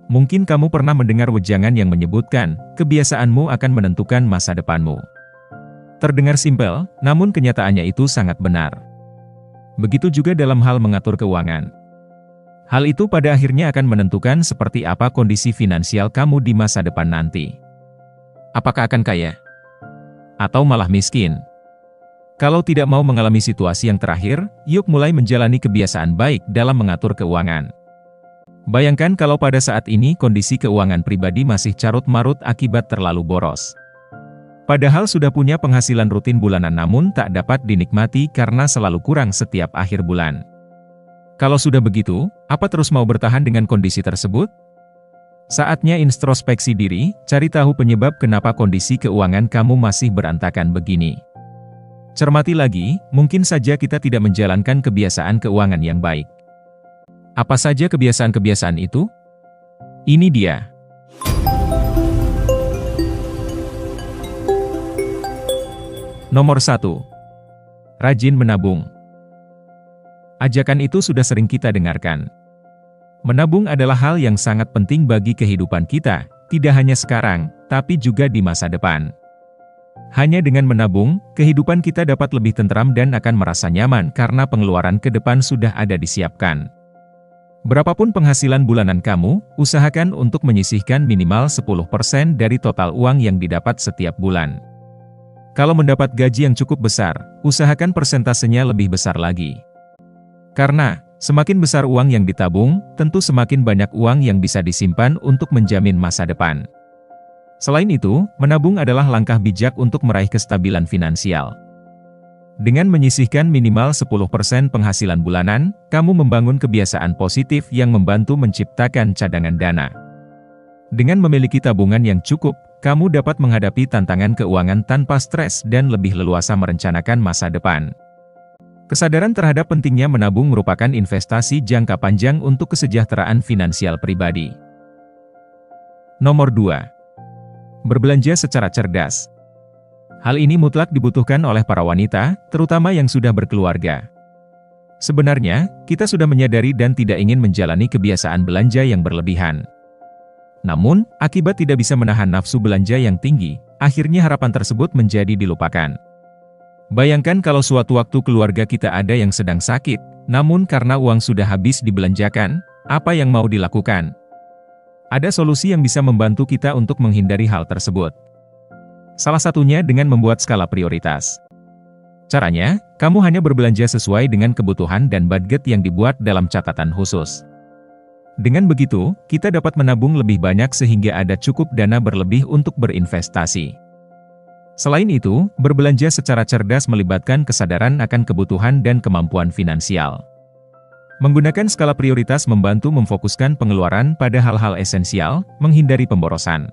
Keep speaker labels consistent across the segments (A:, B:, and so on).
A: mungkin kamu pernah mendengar wejangan yang menyebutkan, kebiasaanmu akan menentukan masa depanmu. Terdengar simpel, namun kenyataannya itu sangat benar. Begitu juga dalam hal mengatur keuangan. Hal itu pada akhirnya akan menentukan seperti apa kondisi finansial kamu di masa depan nanti. Apakah akan kaya? Atau malah miskin? Kalau tidak mau mengalami situasi yang terakhir, yuk mulai menjalani kebiasaan baik dalam mengatur keuangan. Bayangkan kalau pada saat ini kondisi keuangan pribadi masih carut-marut akibat terlalu boros. Padahal sudah punya penghasilan rutin bulanan namun tak dapat dinikmati karena selalu kurang setiap akhir bulan. Kalau sudah begitu, apa terus mau bertahan dengan kondisi tersebut? Saatnya introspeksi diri, cari tahu penyebab kenapa kondisi keuangan kamu masih berantakan begini. Cermati lagi, mungkin saja kita tidak menjalankan kebiasaan keuangan yang baik. Apa saja kebiasaan-kebiasaan itu? Ini dia. Nomor 1. Rajin menabung. Ajakan itu sudah sering kita dengarkan. Menabung adalah hal yang sangat penting bagi kehidupan kita, tidak hanya sekarang, tapi juga di masa depan. Hanya dengan menabung, kehidupan kita dapat lebih tentram dan akan merasa nyaman karena pengeluaran ke depan sudah ada disiapkan. Berapapun penghasilan bulanan kamu, usahakan untuk menyisihkan minimal 10% dari total uang yang didapat setiap bulan. Kalau mendapat gaji yang cukup besar, usahakan persentasenya lebih besar lagi. Karena, semakin besar uang yang ditabung, tentu semakin banyak uang yang bisa disimpan untuk menjamin masa depan. Selain itu, menabung adalah langkah bijak untuk meraih kestabilan finansial. Dengan menyisihkan minimal 10% penghasilan bulanan, kamu membangun kebiasaan positif yang membantu menciptakan cadangan dana. Dengan memiliki tabungan yang cukup, kamu dapat menghadapi tantangan keuangan tanpa stres dan lebih leluasa merencanakan masa depan. Kesadaran terhadap pentingnya menabung merupakan investasi jangka panjang untuk kesejahteraan finansial pribadi. Nomor 2. Berbelanja secara cerdas. Hal ini mutlak dibutuhkan oleh para wanita, terutama yang sudah berkeluarga. Sebenarnya, kita sudah menyadari dan tidak ingin menjalani kebiasaan belanja yang berlebihan. Namun, akibat tidak bisa menahan nafsu belanja yang tinggi, akhirnya harapan tersebut menjadi dilupakan. Bayangkan kalau suatu waktu keluarga kita ada yang sedang sakit, namun karena uang sudah habis dibelanjakan, apa yang mau dilakukan? Ada solusi yang bisa membantu kita untuk menghindari hal tersebut. Salah satunya dengan membuat skala prioritas. Caranya, kamu hanya berbelanja sesuai dengan kebutuhan dan budget yang dibuat dalam catatan khusus. Dengan begitu, kita dapat menabung lebih banyak sehingga ada cukup dana berlebih untuk berinvestasi. Selain itu, berbelanja secara cerdas melibatkan kesadaran akan kebutuhan dan kemampuan finansial. Menggunakan skala prioritas membantu memfokuskan pengeluaran pada hal-hal esensial, menghindari pemborosan.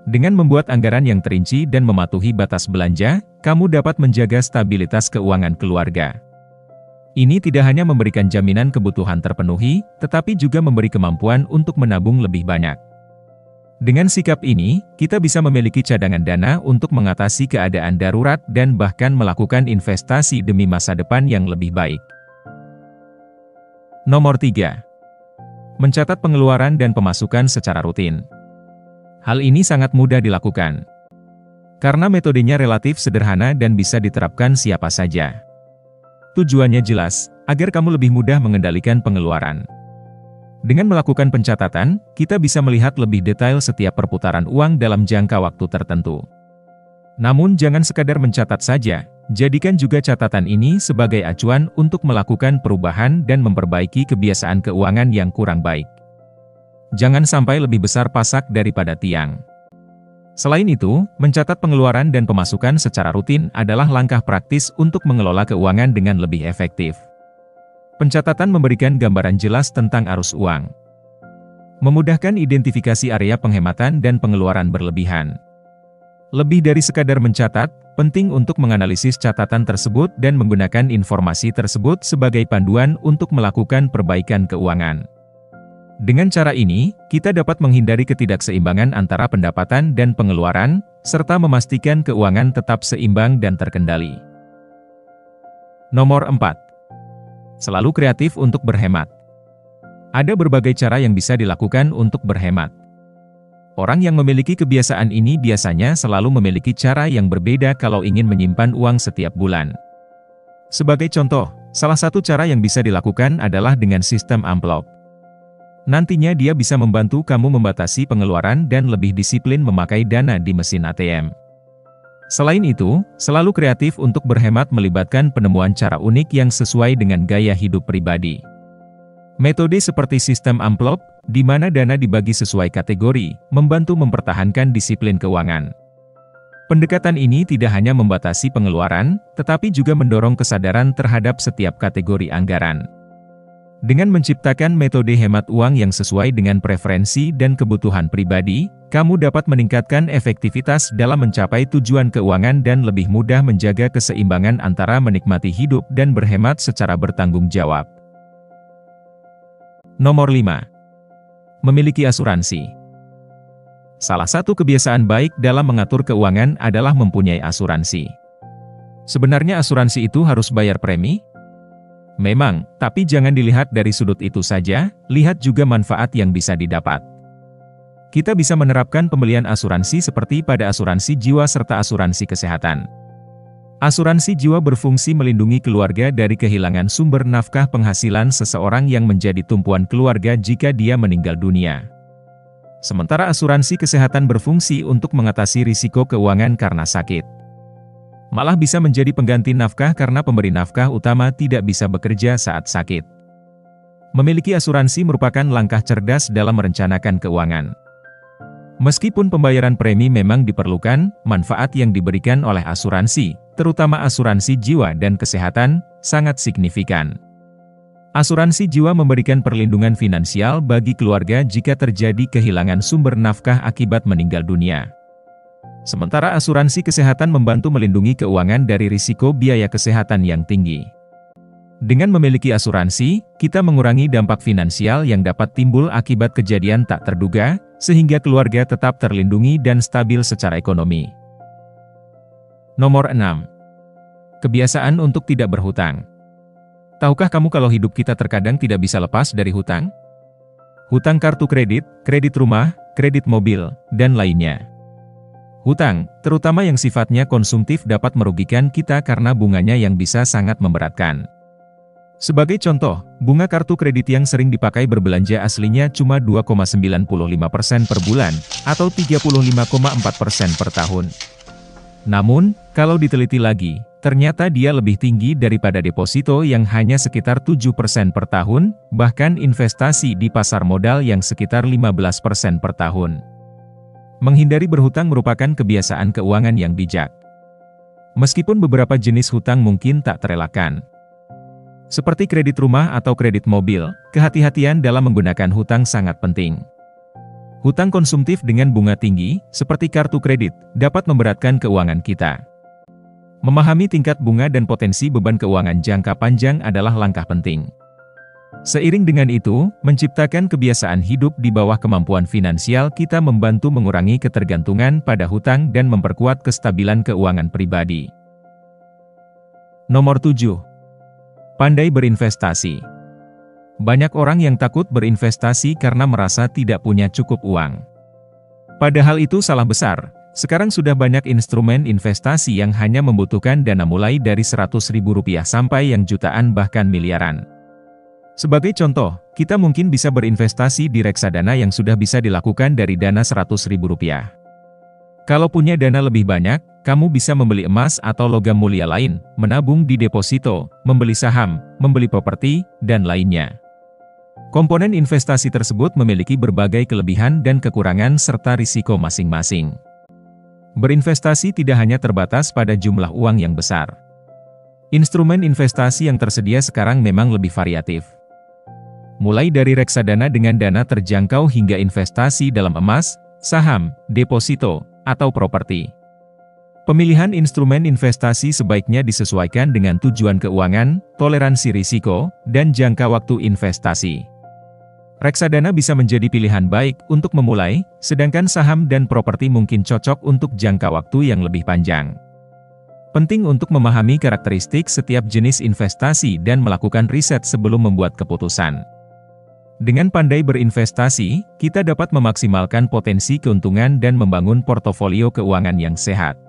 A: Dengan membuat anggaran yang terinci dan mematuhi batas belanja, kamu dapat menjaga stabilitas keuangan keluarga. Ini tidak hanya memberikan jaminan kebutuhan terpenuhi, tetapi juga memberi kemampuan untuk menabung lebih banyak. Dengan sikap ini, kita bisa memiliki cadangan dana untuk mengatasi keadaan darurat dan bahkan melakukan investasi demi masa depan yang lebih baik. Nomor 3. Mencatat pengeluaran dan pemasukan secara rutin. Hal ini sangat mudah dilakukan. Karena metodenya relatif sederhana dan bisa diterapkan siapa saja. Tujuannya jelas, agar kamu lebih mudah mengendalikan pengeluaran. Dengan melakukan pencatatan, kita bisa melihat lebih detail setiap perputaran uang dalam jangka waktu tertentu. Namun jangan sekadar mencatat saja, jadikan juga catatan ini sebagai acuan untuk melakukan perubahan dan memperbaiki kebiasaan keuangan yang kurang baik. Jangan sampai lebih besar pasak daripada tiang. Selain itu, mencatat pengeluaran dan pemasukan secara rutin adalah langkah praktis untuk mengelola keuangan dengan lebih efektif. Pencatatan memberikan gambaran jelas tentang arus uang. Memudahkan identifikasi area penghematan dan pengeluaran berlebihan. Lebih dari sekadar mencatat, penting untuk menganalisis catatan tersebut dan menggunakan informasi tersebut sebagai panduan untuk melakukan perbaikan keuangan. Dengan cara ini, kita dapat menghindari ketidakseimbangan antara pendapatan dan pengeluaran, serta memastikan keuangan tetap seimbang dan terkendali. Nomor 4. Selalu kreatif untuk berhemat. Ada berbagai cara yang bisa dilakukan untuk berhemat. Orang yang memiliki kebiasaan ini biasanya selalu memiliki cara yang berbeda kalau ingin menyimpan uang setiap bulan. Sebagai contoh, salah satu cara yang bisa dilakukan adalah dengan sistem amplop. Nantinya dia bisa membantu kamu membatasi pengeluaran dan lebih disiplin memakai dana di mesin ATM. Selain itu, selalu kreatif untuk berhemat melibatkan penemuan cara unik yang sesuai dengan gaya hidup pribadi. Metode seperti sistem amplop, di mana dana dibagi sesuai kategori, membantu mempertahankan disiplin keuangan. Pendekatan ini tidak hanya membatasi pengeluaran, tetapi juga mendorong kesadaran terhadap setiap kategori anggaran. Dengan menciptakan metode hemat uang yang sesuai dengan preferensi dan kebutuhan pribadi, kamu dapat meningkatkan efektivitas dalam mencapai tujuan keuangan dan lebih mudah menjaga keseimbangan antara menikmati hidup dan berhemat secara bertanggung jawab. Nomor 5. Memiliki asuransi. Salah satu kebiasaan baik dalam mengatur keuangan adalah mempunyai asuransi. Sebenarnya asuransi itu harus bayar premi? Memang, tapi jangan dilihat dari sudut itu saja, lihat juga manfaat yang bisa didapat. Kita bisa menerapkan pembelian asuransi seperti pada asuransi jiwa serta asuransi kesehatan. Asuransi jiwa berfungsi melindungi keluarga dari kehilangan sumber nafkah penghasilan seseorang yang menjadi tumpuan keluarga jika dia meninggal dunia. Sementara asuransi kesehatan berfungsi untuk mengatasi risiko keuangan karena sakit. Malah bisa menjadi pengganti nafkah karena pemberi nafkah utama tidak bisa bekerja saat sakit. Memiliki asuransi merupakan langkah cerdas dalam merencanakan keuangan. Meskipun pembayaran premi memang diperlukan, manfaat yang diberikan oleh asuransi, terutama asuransi jiwa dan kesehatan, sangat signifikan. Asuransi jiwa memberikan perlindungan finansial bagi keluarga jika terjadi kehilangan sumber nafkah akibat meninggal dunia. Sementara asuransi kesehatan membantu melindungi keuangan dari risiko biaya kesehatan yang tinggi. Dengan memiliki asuransi, kita mengurangi dampak finansial yang dapat timbul akibat kejadian tak terduga, sehingga keluarga tetap terlindungi dan stabil secara ekonomi. Nomor 6. Kebiasaan untuk tidak berhutang. Tahukah kamu kalau hidup kita terkadang tidak bisa lepas dari hutang? Hutang kartu kredit, kredit rumah, kredit mobil, dan lainnya. Hutang, terutama yang sifatnya konsumtif dapat merugikan kita karena bunganya yang bisa sangat memberatkan. Sebagai contoh, bunga kartu kredit yang sering dipakai berbelanja aslinya cuma 2,95% per bulan, atau 35,4% per tahun. Namun, kalau diteliti lagi, ternyata dia lebih tinggi daripada deposito yang hanya sekitar 7% per tahun, bahkan investasi di pasar modal yang sekitar 15% per tahun. Menghindari berhutang merupakan kebiasaan keuangan yang bijak. Meskipun beberapa jenis hutang mungkin tak terelakkan, seperti kredit rumah atau kredit mobil, kehati-hatian dalam menggunakan hutang sangat penting. Hutang konsumtif dengan bunga tinggi, seperti kartu kredit, dapat memberatkan keuangan kita. Memahami tingkat bunga dan potensi beban keuangan jangka panjang adalah langkah penting. Seiring dengan itu, menciptakan kebiasaan hidup di bawah kemampuan finansial kita membantu mengurangi ketergantungan pada hutang dan memperkuat kestabilan keuangan pribadi. Nomor 7. Pandai berinvestasi. Banyak orang yang takut berinvestasi karena merasa tidak punya cukup uang. Padahal itu salah besar. Sekarang sudah banyak instrumen investasi yang hanya membutuhkan dana mulai dari Rp100.000 sampai yang jutaan bahkan miliaran. Sebagai contoh, kita mungkin bisa berinvestasi di reksadana yang sudah bisa dilakukan dari dana Rp100.000. Kalau punya dana lebih banyak, kamu bisa membeli emas atau logam mulia lain, menabung di deposito, membeli saham, membeli properti, dan lainnya. Komponen investasi tersebut memiliki berbagai kelebihan dan kekurangan serta risiko masing-masing. Berinvestasi tidak hanya terbatas pada jumlah uang yang besar. Instrumen investasi yang tersedia sekarang memang lebih variatif. Mulai dari reksadana dengan dana terjangkau hingga investasi dalam emas, saham, deposito, atau properti. Pemilihan instrumen investasi sebaiknya disesuaikan dengan tujuan keuangan, toleransi risiko, dan jangka waktu investasi. Reksadana bisa menjadi pilihan baik untuk memulai, sedangkan saham dan properti mungkin cocok untuk jangka waktu yang lebih panjang. Penting untuk memahami karakteristik setiap jenis investasi dan melakukan riset sebelum membuat keputusan. Dengan pandai berinvestasi, kita dapat memaksimalkan potensi keuntungan dan membangun portofolio keuangan yang sehat.